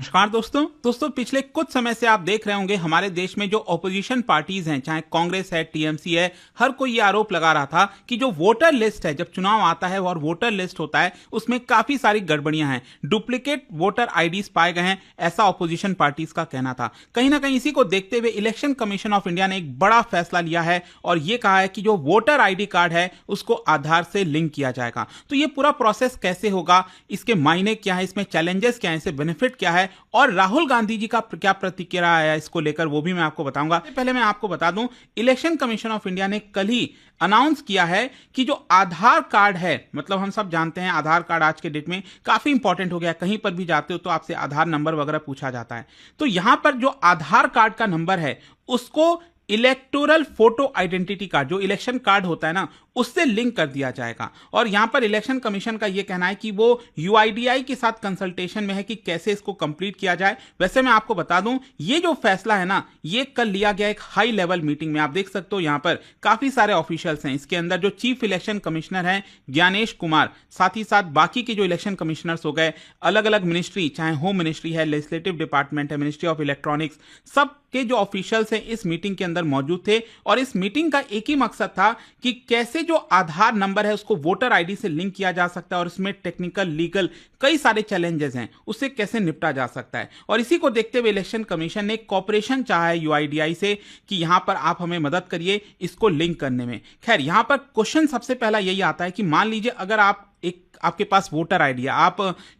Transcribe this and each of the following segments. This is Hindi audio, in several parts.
नमस्कार दोस्तों पिछले कुछ समय से आप देख रहे होंगे हमारे देश में जो ऑपोजिशन पार्टीज हैं, चाहे कांग्रेस है, टीएमसी है, हर कोई ये आरोप लगा रहा था कि जो वोटर लिस्ट है, जब चुनाव आता है और वोटर लिस्ट होता है उसमें काफी सारी गड़बड़ियां हैं, डुप्लीकेट वोटर आईडीज पाए गए हैं, ऐसा ऑपोजिशन पार्टीज का कहना था। कहीं ना कहीं इसी को देखते हुए इलेक्शन कमीशन ऑफ इंडिया ने एक बड़ा फैसला लिया है और यह कहा है कि जो वोटर आईडी कार्ड है उसको आधार से लिंक किया जाएगा। तो ये पूरा प्रोसेस कैसे होगा, इसके मायने क्या है, इसमें चैलेंजेस क्या है, इससे बेनिफिट क्या है और राहुल गांधी जी का क्या प्रतिक्रिया आया इसको लेकर, वो भी मैं आपको बताऊंगा। पहले मैं आपको बता दूं, इलेक्शन कमीशन ऑफ इंडिया ने कल ही अनाउंस किया है कि जो आधार कार्ड है, मतलब हम सब जानते हैं आधार कार्ड आज के डेट में काफी इंपॉर्टेंट हो गया, कहीं पर भी जाते हो तो आपसे आधार नंबर वगैरह पूछा जाता है। तो यहां पर जो आधार कार्ड का नंबर है उसको इलेक्टोरल फोटो आइडेंटिटी कार्ड, जो इलेक्शन कार्ड होता है ना, उससे लिंक कर दिया जाएगा। और यहां पर इलेक्शन कमीशन का यह कहना है कि वो यूआईडीआई के साथ कंसल्टेशन में है कि कैसे इसको कंप्लीट किया जाए। वैसे मैं आपको बता दूं, ये जो फैसला है ना, ये कल लिया गया एक हाई लेवल मीटिंग में। आप देख सकते हो यहां पर काफी सारे ऑफिशियल्स हैं, इसके अंदर जो चीफ इलेक्शन कमिश्नर हैं ज्ञानेश कुमार, साथ ही साथ बाकी के जो इलेक्शन कमिश्नर्स हो गए, अलग अलग मिनिस्ट्री, चाहे होम मिनिस्ट्री है, लेजिस्लेटिव डिपार्टमेंट है, मिनिस्ट्री ऑफ इलेक्ट्रॉनिक्स, सब के जो ऑफिशियल्स हैं इस मीटिंग के अंदर मौजूद थे। और इस मीटिंग का एक ही मकसद था कि कैसे जो आधार नंबर है उसको वोटर आईडी से लिंक किया जा सकता है और इसमें टेक्निकल, लीगल कई सारे चैलेंजेस हैं, उससे कैसे निपटा जा सकता है। और इसी को देखते हुए इलेक्शन कमीशन ने कॉपरेशन चाहा है यूआईडीआई से कि यहां पर आप हमें मदद करिए इसको लिंक करने में। खैर, यहां पर क्वेश्चन सबसे पहला यही आता है कि मान लीजिए अगर आपके पास वोटर आईडी है, आप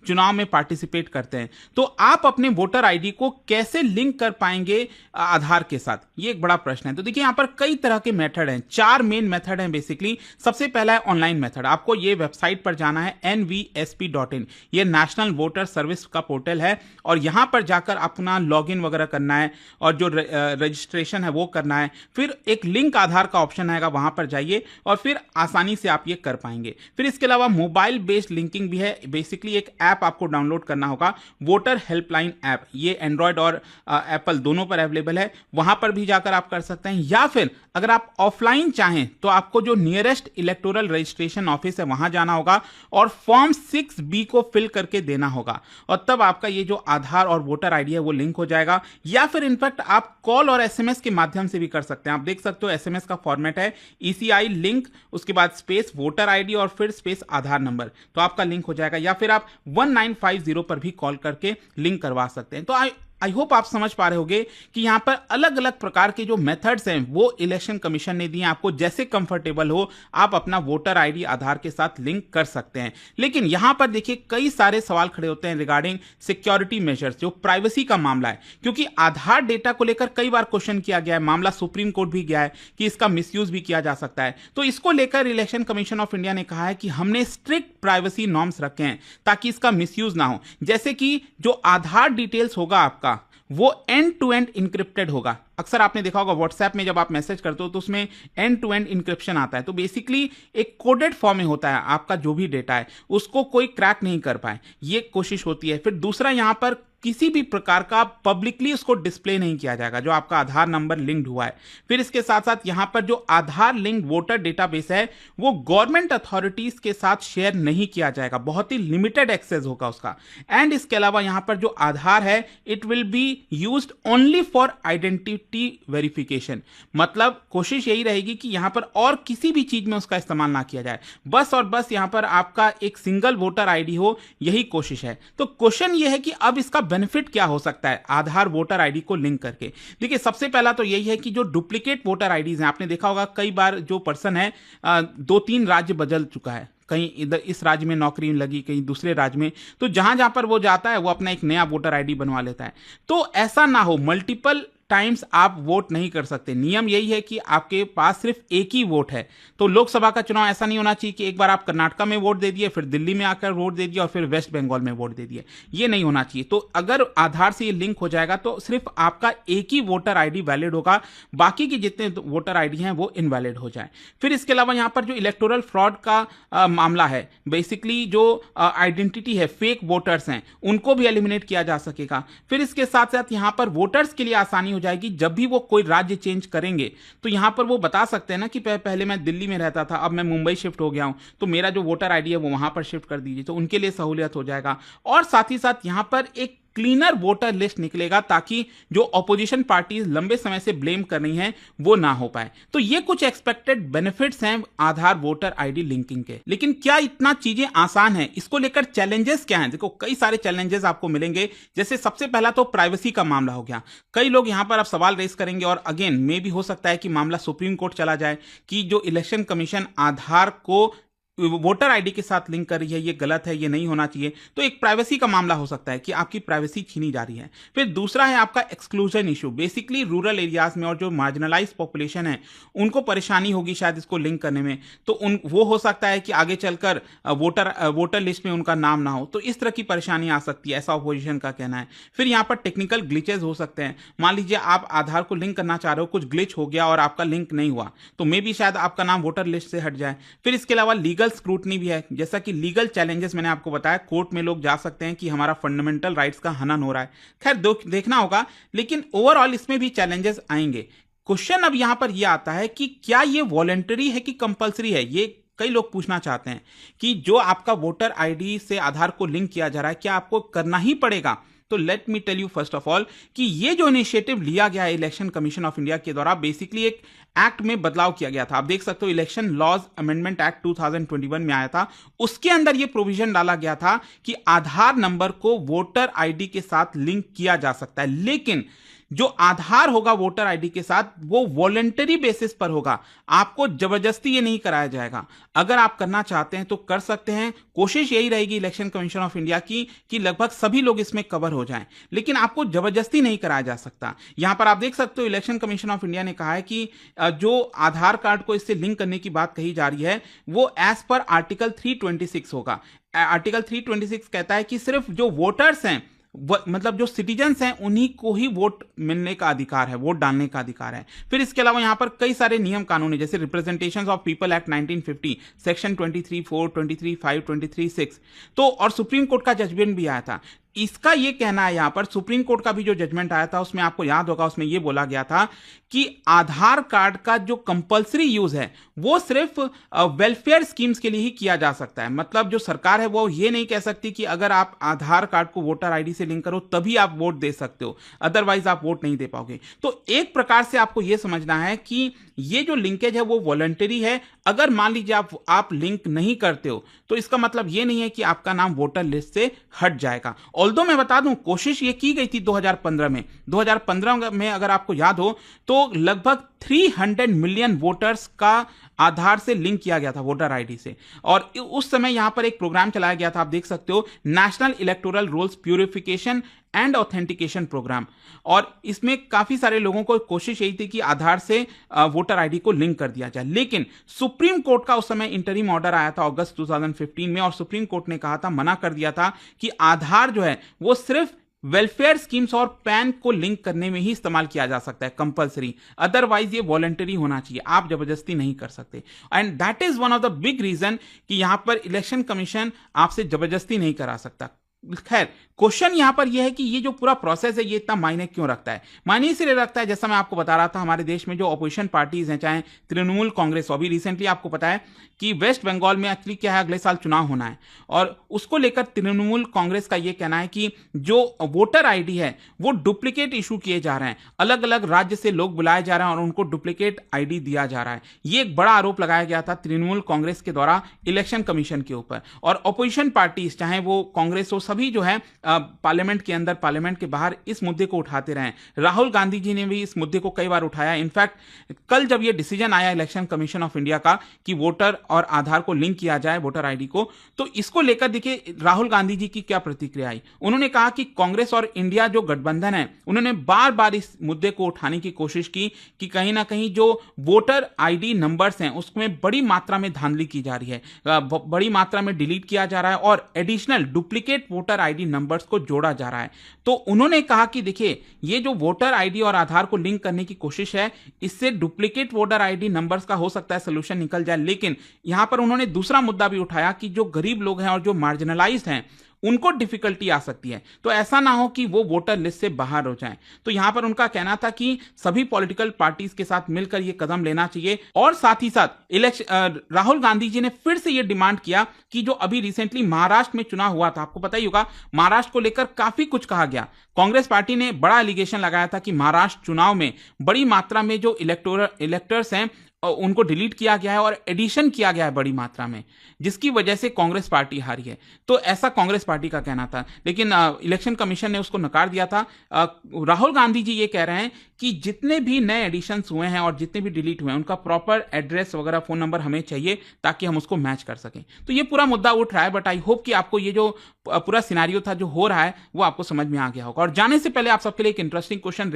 चुनाव में पार्टिसिपेट करते हैं, तो आप अपने वोटर आईडी को कैसे लिंक कर पाएंगे आधार के साथ, ये एक बड़ा प्रश्न है। तो देखिए यहां पर कई तरह के मेथड हैं, 4 मेन मेथड हैं बेसिकली। सबसे पहला है ऑनलाइन मेथड। आपको ये वेबसाइट पर जाना है nvsp.in, ये नेशनल वोटर सर्विस का पोर्टल है और यहां पर जाकर अपना लॉगिन वगैरह करना है और जो रजिस्ट्रेशन है वो करना है। फिर एक लिंक आधार का ऑप्शन आएगा, वहां पर जाइए और फिर आसानी से आप ये कर पाएंगे। फिर इसके अलावा मोबाइल बेस्ड लिंकिंग भी है। बेसिकली एक ऐप आपको डाउनलोड करना होगा, वोटर हेल्पलाइन ऐप, ये एंड्रॉयड और एप्पल दोनों पर अवेलेबल है, वहां पर भी जाकर आप कर सकते हैं। या फिर अगर आप ऑफलाइन चाहें तो आपको जो नियरेस्ट इलेक्टोरल रजिस्ट्रेशन ऑफिस है वहां जाना होगा और फॉर्म 6B को फिल करके देना होगा और तब आपका ये जो आधार और वोटर आईडी है वो लिंक हो जाएगा। या फिर इनफैक्ट आप कॉल और एसएमएस के माध्यम से भी कर सकते हैं। आप देख सकते हो एसएमएस का फॉर्मेट है ECI लिंक, उसके बाद स्पेस वोटर आईडी और फिर स्पेस आधार नंबर, तो आपका लिंक हो जाएगा। या फिर आप 1950 पर भी कॉल करके लिंक करवा सकते हैं। तो आई होप आप समझ पा रहे होंगे कि यहां पर अलग अलग प्रकार के जो मेथड्स हैं वो इलेक्शन कमीशन ने दिए। आपको जैसे कंफर्टेबल हो आप अपना वोटर आईडी आधार के साथ लिंक कर सकते हैं। लेकिन यहां पर देखिए कई सारे सवाल खड़े होते हैं रिगार्डिंग सिक्योरिटी मेजर्स, जो प्राइवेसी का मामला है, क्योंकि आधार डेटा को लेकर कई बार क्वेश्चन किया गया है, मामला सुप्रीम कोर्ट भी गया है कि इसका मिसयूज भी किया जा सकता है। तो इसको लेकर इलेक्शन कमीशन ऑफ इंडिया ने कहा है कि हमने स्ट्रिक्ट प्राइवेसी नॉर्म्स रखे हैं ताकि इसका मिसयूज ना हो। जैसे कि जो आधार डिटेल्स होगा आपका वो एंड टू एंड इंक्रिप्टेड होगा। अक्सर आपने देखा होगा व्हाट्सएप में जब आप मैसेज करते हो तो उसमें एंड टू एंड इंक्रिप्शन आता है, तो बेसिकली एक कोडेड फॉर्म में होता है, आपका जो भी डेटा है उसको कोई क्रैक नहीं कर पाए, ये कोशिश होती है। फिर दूसरा, यहां पर किसी भी प्रकार का पब्लिकली उसको डिस्प्ले नहीं किया जाएगा जो आपका आधार नंबर लिंक्ड हुआ है। फिर इसके साथ साथ यहां पर जो आधार लिंक्ड वोटर डेटाबेस है वो गवर्नमेंट अथॉरिटीज के साथ शेयर नहीं किया जाएगा, बहुत ही लिमिटेड एक्सेस होगा उसका। एंड इसके अलावा यहां पर जो आधार है it will be used only for identity verification, मतलब कोशिश यही रहेगी कि यहां पर और किसी भी चीज में उसका इस्तेमाल ना किया जाए, बस और बस यहां पर आपका एक सिंगल वोटर आईडी हो, यही कोशिश है। तो क्वेश्चन यह है कि अब इसका बेनिफिट क्या हो सकता है आधार वोटर आईडी को लिंक करके। देखिए सबसे पहला तो यही है कि जो डुप्लीकेट वोटर आईडीज हैं, आपने देखा होगा कई बार जो पर्सन है 2-3 राज्य बदल चुका है, कहीं इधर इस राज्य में नौकरी लगी, कहीं दूसरे राज्य में, तो जहां जहां पर वो जाता है वो अपना एक नया वोटर आईडी बनवा लेता है। तो ऐसा ना हो, मल्टीपल टाइम्स आप वोट नहीं कर सकते। नियम यही है कि आपके पास सिर्फ एक ही वोट है। तो लोकसभा का चुनाव ऐसा नहीं होना चाहिए कि एक बार आप कर्नाटका में वोट दे दिए, फिर दिल्ली में आकर वोट दे दिया और फिर वेस्ट बंगाल में वोट दे दिए, ये नहीं होना चाहिए। तो अगर आधार से ये लिंक हो जाएगा तो सिर्फ आपका एक ही वोटर आईडी वैलिड होगा, बाकी के जितने वोटर आईडी हैं वो इनवैलिड हो जाए। फिर इसके अलावा यहां पर जो इलेक्टोरल फ्रॉड का मामला है, बेसिकली जो आइडेंटिटी है, फेक वोटर्स हैं, उनको भी एलिमिनेट किया जा सकेगा। फिर इसके साथ साथ यहां पर वोटर्स के लिए आसानी हो जाएगी, जब भी वो कोई राज्य चेंज करेंगे तो यहां पर वो बता सकते हैं ना कि पहले मैं दिल्ली में रहता था, अब मैं मुंबई शिफ्ट हो गया हूं, तो मेरा जो वोटर आईडी है वो वहां पर शिफ्ट कर दीजिए, तो उनके लिए सहूलियत हो जाएगा। और साथ ही साथ यहां पर एक क्लीनर वोटर लिस्ट निकलेगा, ताकि जो ऑपोजिशन पार्टीज लंबे समय से ब्लेम कर रही हैं वो ना हो पाए। तो ये कुछ एक्सपेक्टेड बेनिफिट्स हैं आधार वोटर आईडी लिंकिंग के। लेकिन क्या इतना चीजें आसान है? इसको लेकर चैलेंजेस क्या हैं? देखो, कई सारे चैलेंजेस आपको मिलेंगे। जैसे सबसे पहला तो प्राइवेसी का मामला हो गया। कई लोग यहां पर अब सवाल रेस करेंगे, और अगेन मे भी हो सकता है कि मामला सुप्रीम कोर्ट चला जाए कि जो इलेक्शन कमीशन आधार को वोटर आईडी के साथ लिंक कर रही है, ये गलत है, ये नहीं होना चाहिए। तो एक प्राइवेसी का मामला हो सकता है कि आपकी प्राइवेसी छीनी जा रही है। फिर दूसरा है आपका exclusion issue. Basically rural areas में और जो मार्जिनलाइज पॉपुलेशन है उनको परेशानी होगी शायद इसको लिंक करने में। तो वो हो सकता है कि आगे चलकर वोटर लिस्ट में उनका नाम ना हो। तो इस तरह की परेशानी आ सकती है, ऐसा अपोजिशन का कहना है। फिर यहाँ पर टेक्निकल ग्लिचेज हो सकते हैं। मान लीजिए आप आधार को लिंक करना चाह रहे हो, कुछ ग्लिच हो गया और आपका लिंक नहीं हुआ, तो मे भी शायद आपका नाम वोटर लिस्ट से हट जाए। फिर इसके अलावा लीगल स्क्रूटनी भी है। जैसा कि लीगल चैलेंजेस मैंने आपको बताया, कोर्ट में लोग जा सकते हैं कि हमारा फंडामेंटल राइट्स का हनन हो रहा है। खैर देखना होगा, लेकिन ओवरऑल इसमें भी चैलेंजेस आएंगे। क्वेश्चन अब यहां पर यह आता है कि क्या यह वॉलंटरी है कि कंपलसरी है? ये कई लोग पूछना चाहते हैं कि जो आपका वोटर आईडी से आधार को लिंक किया जा रहा है, क्या आपको करना ही पड़ेगा? तो let me tell you first of all कि ये जो इनिशिएटिव लिया गया है इलेक्शन कमीशन ऑफ इंडिया के द्वारा, बेसिकली एक एक्ट में बदलाव किया गया था। आप देख सकते हो, इलेक्शन लॉज अमेंडमेंट एक्ट 2021 में आया था। उसके अंदर यह प्रोविजन डाला गया था कि आधार नंबर को वोटर आईडी के साथ लिंक किया जा सकता है, लेकिन जो आधार होगा वोटर आईडी के साथ वो वॉलंटरी बेसिस पर होगा। आपको जबरदस्ती ये नहीं कराया जाएगा। अगर आप करना चाहते हैं तो कर सकते हैं। कोशिश यही रहेगी इलेक्शन कमीशन ऑफ इंडिया की कि लगभग सभी लोग इसमें कवर हो जाएं, लेकिन आपको जबरदस्ती नहीं कराया जा सकता। यहां पर आप देख सकते हो, इलेक्शन कमीशन ऑफ इंडिया ने कहा है कि जो आधार कार्ड को इससे लिंक करने की बात कही जा रही है वो एज पर आर्टिकल 326 होगा। आर्टिकल 326 कहता है कि सिर्फ जो वोटर्स हैं, मतलब जो सिटीजन्स हैं, उन्हीं को ही वोट मिलने का अधिकार है, वोट डालने का अधिकार है। फिर इसके अलावा यहां पर कई सारे नियम कानून है, जैसे representation of people act 1950 section 23(4), 23(5), 23(6। तो और सुप्रीम कोर्ट का जजमेंट भी आया था। इसका यह कहना है, यहां पर सुप्रीम कोर्ट का भी जो जजमेंट आया था उसमें आपको याद होगा, उसमें यह बोला गया था कि आधार कार्ड का जो कंपलसरी यूज है वो सिर्फ वेलफेयर स्कीम्स के लिए ही किया जा सकता है। मतलब जो सरकार है वो ये नहीं कह सकती कि अगर आप आधार कार्ड को वोटर आईडी से लिंक करो तभी आप वोट दे सकते हो, अदरवाइज आप वोट नहीं दे पाओगे। तो एक प्रकार से आपको यह समझना है कि ये जो लिंकेज है वो वॉलंटरी है। अगर मान लीजिए आप लिंक नहीं करते हो तो इसका मतलब ये नहीं है कि आपका नाम वोटर लिस्ट से हट जाएगा। ऑल्दो मैं बता दूं, कोशिश ये की गई थी 2015 में। 2015 में अगर आपको याद हो तो लगभग 300 मिलियन वोटर्स का आधार से लिंक किया गया था वोटर आईडी से, और उस समय यहां पर एक प्रोग्राम चलाया गया था, आप देख सकते हो, national electoral rolls purification and authentication programme. और इसमें काफी सारे लोगों को कोशिश यही थी कि आधार से वोटर आईडी को लिंक कर दिया जाए। लेकिन सुप्रीम कोर्ट का उस समय इंटरिम ऑर्डर आया था अगस्त 2015 में, और सुप्रीम कोर्ट ने कहा था, मना कर दिया था कि आधार जो है वो सिर्फ वेलफेयर स्कीम्स और पैन को लिंक करने में ही इस्तेमाल किया जा सकता है, कंपलसरी। अदरवाइज ये वॉलंटरी होना चाहिए, आप जबरदस्ती नहीं कर सकते। And that is one of the big reason कि यहां पर इलेक्शन कमीशन आपसे जबरदस्ती नहीं करा सकता। खैर, क्वेश्चन यहां पर यह है कि ये जो पूरा प्रोसेस है ये इतना मायने क्यों रखता है? मायने इसलिए रखता है, जैसा मैं आपको बता रहा था, हमारे देश में जो अपोजिशन पार्टीज हैं, चाहे तृणमूल कांग्रेस, अभी रिसेंटली आपको पता है कि वेस्ट बंगाल में एक्चुअली क्या है, अगले साल चुनाव होना है, और उसको लेकर तृणमूल कांग्रेस का यह कहना है कि जो वोटर आईडी है वो डुप्लीकेट इशू किए जा रहे हैं, अलग अलग राज्य से लोग बुलाए जा रहे हैं और उनको डुप्लीकेट आईडी दिया जा रहा है। ये एक बड़ा आरोप लगाया गया था तृणमूल कांग्रेस के द्वारा इलेक्शन कमीशन के ऊपर। और अपोजिशन पार्टीज, चाहे वो कांग्रेस हो, सभी जो है पार्लियामेंट के अंदर, पार्लियामेंट के बाहर इस मुद्दे को उठाते रहे। राहुल गांधी जी ने भी इस मुद्दे को कई बार उठाया। इनफैक्ट कल जब ये डिसीजन आया इलेक्शन कमीशन ऑफ इंडिया का कि वोटर और आधार को लिंक किया जाए वोटर आईडी को, तो इसको लेकर देखिए राहुल गांधी जी की क्या प्रतिक्रिया आई। उन्होंने कहा कि कांग्रेस और इंडिया जो गठबंधन है, उन्होंने बार बार इस मुद्दे को उठाने की कोशिश की कि कहीं ना कहीं जो वोटर आईडी नंबर्स हैं उसमें बड़ी मात्रा में धांधली की जा रही है, बड़ी मात्रा में डिलीट किया जा रहा है और additional duplicate voter ID numbers को जोड़ा जा रहा है। तो उन्होंने कहा कि देखिए, ये जो वोटर आईडी और आधार को लिंक करने की कोशिश है, इससे डुप्लीकेट वोटर आईडी नंबर्स का हो सकता है सोल्यूशन निकल जाए। लेकिन यहां पर उन्होंने दूसरा मुद्दा भी उठाया कि जो गरीब लोग हैं और जो मार्जिनलाइज्ड हैं उनको डिफिकल्टी आ सकती है। तो ऐसा ना हो कि वो वोटर लिस्ट से बाहर हो जाएं। तो यहां पर उनका कहना था कि सभी पॉलिटिकल पार्टीज के साथ मिलकर ये कदम लेना चाहिए और साथ ही साथ राहुल गांधी जी ने फिर से ये डिमांड किया कि जो अभी रिसेंटली महाराष्ट्र में चुनाव हुआ था, आपको पता ही होगा, महाराष्ट्र को लेकर काफी कुछ कहा गया। कांग्रेस पार्टी ने बड़ा एलिगेशन लगाया था कि महाराष्ट्र चुनाव में बड़ी मात्रा में जो इलेक्टर्स हैं उनको डिलीट किया गया है और एडिशन किया गया है बड़ी मात्रा में, जिसकी वजह से कांग्रेस पार्टी हारी है। तो ऐसा कांग्रेस पार्टी का कहना था, लेकिन इलेक्शन कमीशन ने उसको नकार दिया था। राहुल गांधी जी ये कह रहे हैं कि जितने भी नए एडिशंस हुए हैं और जितने भी डिलीट हुए हैं उनका प्रॉपर एड्रेस वगैरह फोन नंबर हमें चाहिए ताकि हम उसको मैच कर सकें। तो ये पूरा मुद्दा उठ रहा है, बट आई होप कि आपको ये जो पूरा सिनेरियो था जो हो रहा है वो आपको समझ में आ गया होगा। और जाने से पहले आप सबके लिए एक इंटरेस्टिंग क्वेश्चन